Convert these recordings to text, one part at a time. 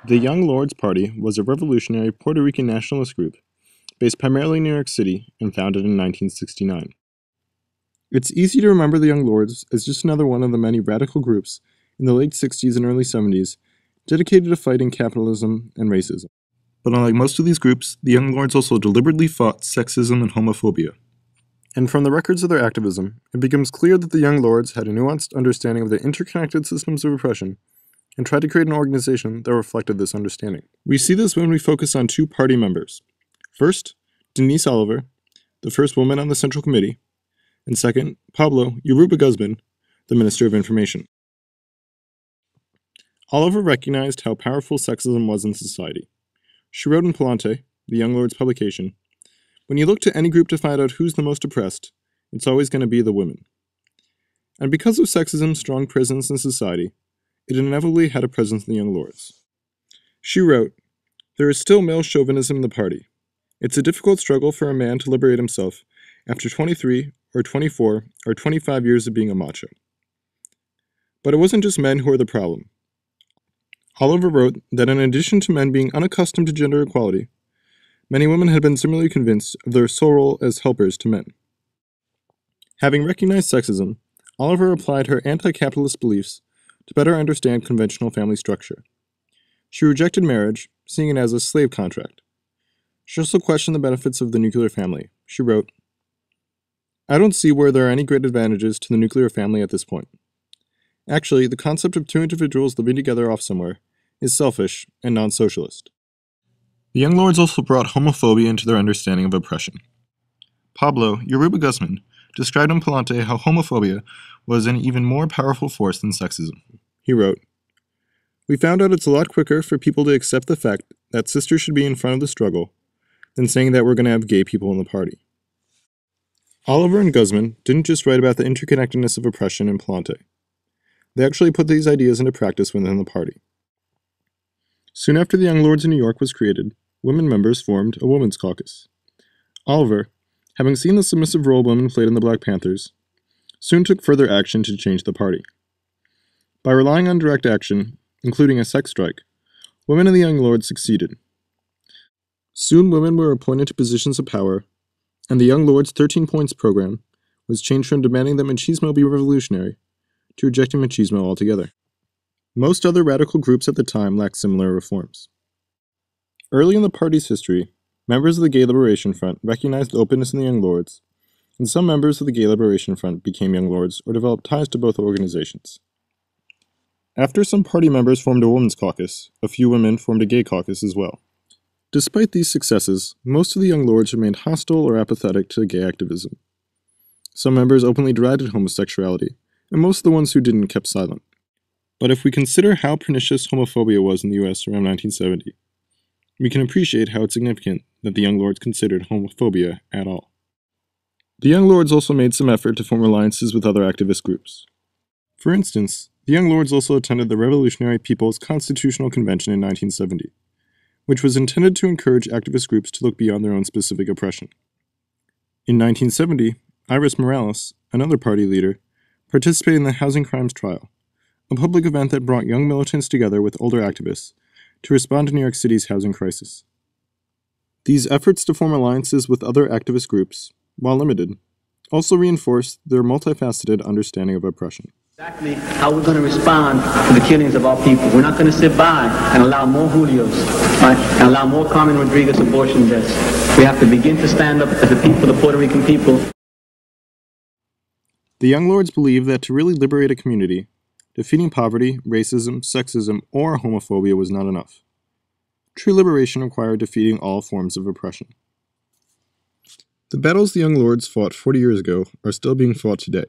The Young Lords Party was a revolutionary Puerto Rican nationalist group based primarily in New York City and founded in 1969. It's easy to remember the Young Lords as just another one of the many radical groups in the late 60s and early 70s dedicated to fighting capitalism and racism. But unlike most of these groups, the Young Lords also deliberately fought sexism and homophobia. And from the records of their activism, it becomes clear that the Young Lords had a nuanced understanding of the interconnected systems of oppression and tried to create an organization that reflected this understanding. We see this when we focus on two party members. First, Denise Oliver, the first woman on the Central Committee, and second, Pablo Yoruba Guzman, the Minister of Information. Oliver recognized how powerful sexism was in society. She wrote in Palante, the Young Lords publication, "When you look to any group to find out who's the most oppressed, it's always going to be the women." And because of sexism's strong presence in society, it inevitably had a presence in the Young Lords. She wrote, "There is still male chauvinism in the party. It's a difficult struggle for a man to liberate himself after 23 or 24 or 25 years of being a macho. But it wasn't just men who were the problem. Oliver wrote that in addition to men being unaccustomed to gender equality, many women had been similarly convinced of their sole role as helpers to men. Having recognized sexism, Oliver applied her anti-capitalist beliefs to better understand conventional family structure. She rejected marriage, seeing it as a slave contract. She also questioned the benefits of the nuclear family. She wrote, "I don't see where there are any great advantages to the nuclear family at this point. Actually, the concept of two individuals living together off somewhere is selfish and non-socialist." The Young Lords also brought homophobia into their understanding of oppression. Pablo Yoruba Guzman described in Palante how homophobia was an even more powerful force than sexism. He wrote, "We found out it's a lot quicker for people to accept the fact that sisters should be in front of the struggle than saying that we're going to have gay people in the party." Oliver and Guzman didn't just write about the interconnectedness of oppression in Palante. They actually put these ideas into practice within the party. Soon after the Young Lords in New York was created, women members formed a women's caucus. Oliver, having seen the submissive role women played in the Black Panthers, soon took further action to change the party. By relying on direct action, including a sex strike, women in the Young Lords succeeded. Soon women were appointed to positions of power, and the Young Lords' 13 Points program was changed from demanding that machismo be revolutionary to rejecting machismo altogether. Most other radical groups at the time lacked similar reforms. Early in the party's history, members of the Gay Liberation Front recognized openness in the Young Lords, and some members of the Gay Liberation Front became Young Lords or developed ties to both organizations. After some party members formed a women's caucus, a few women formed a gay caucus as well. Despite these successes, most of the Young Lords remained hostile or apathetic to gay activism. Some members openly derided homosexuality, and most of the ones who didn't kept silent. But if we consider how pernicious homophobia was in the US around 1970, we can appreciate how it's significant that the Young Lords considered homophobia at all. The Young Lords also made some effort to form alliances with other activist groups. For instance, the Young Lords also attended the Revolutionary People's Constitutional Convention in 1970, which was intended to encourage activist groups to look beyond their own specific oppression. In 1970, Iris Morales, another party leader, participated in the Housing Crimes Trial, a public event that brought young militants together with older activists to respond to New York City's housing crisis. These efforts to form alliances with other activist groups, while limited, also reinforced their multifaceted understanding of oppression. Exactly how we're going to respond to the killings of our people. We're not going to sit by and allow more Julios, right, and allow more Carmen Rodriguez abortion deaths. We have to begin to stand up as a people, the Puerto Rican people. The Young Lords believed that to really liberate a community, defeating poverty, racism, sexism, or homophobia was not enough. True liberation required defeating all forms of oppression. The battles the Young Lords fought 40 years ago are still being fought today.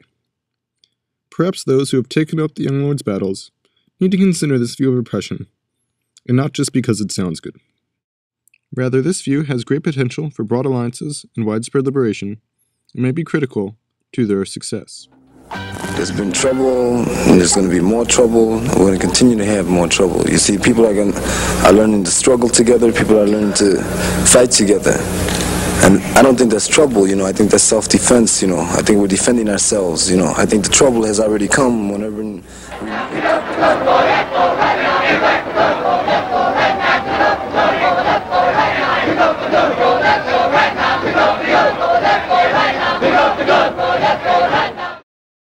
Perhaps those who have taken up the Young Lords' battles need to consider this view of oppression, and not just because it sounds good. Rather, this view has great potential for broad alliances and widespread liberation, and may be critical to their success. There's been trouble, and there's going to be more trouble. We're going to continue to have more trouble. You see, people are learning to struggle together. People are learning to fight together. And I don't think that's trouble, I think that's self-defense, I think we're defending ourselves, I think the trouble has already come whenever...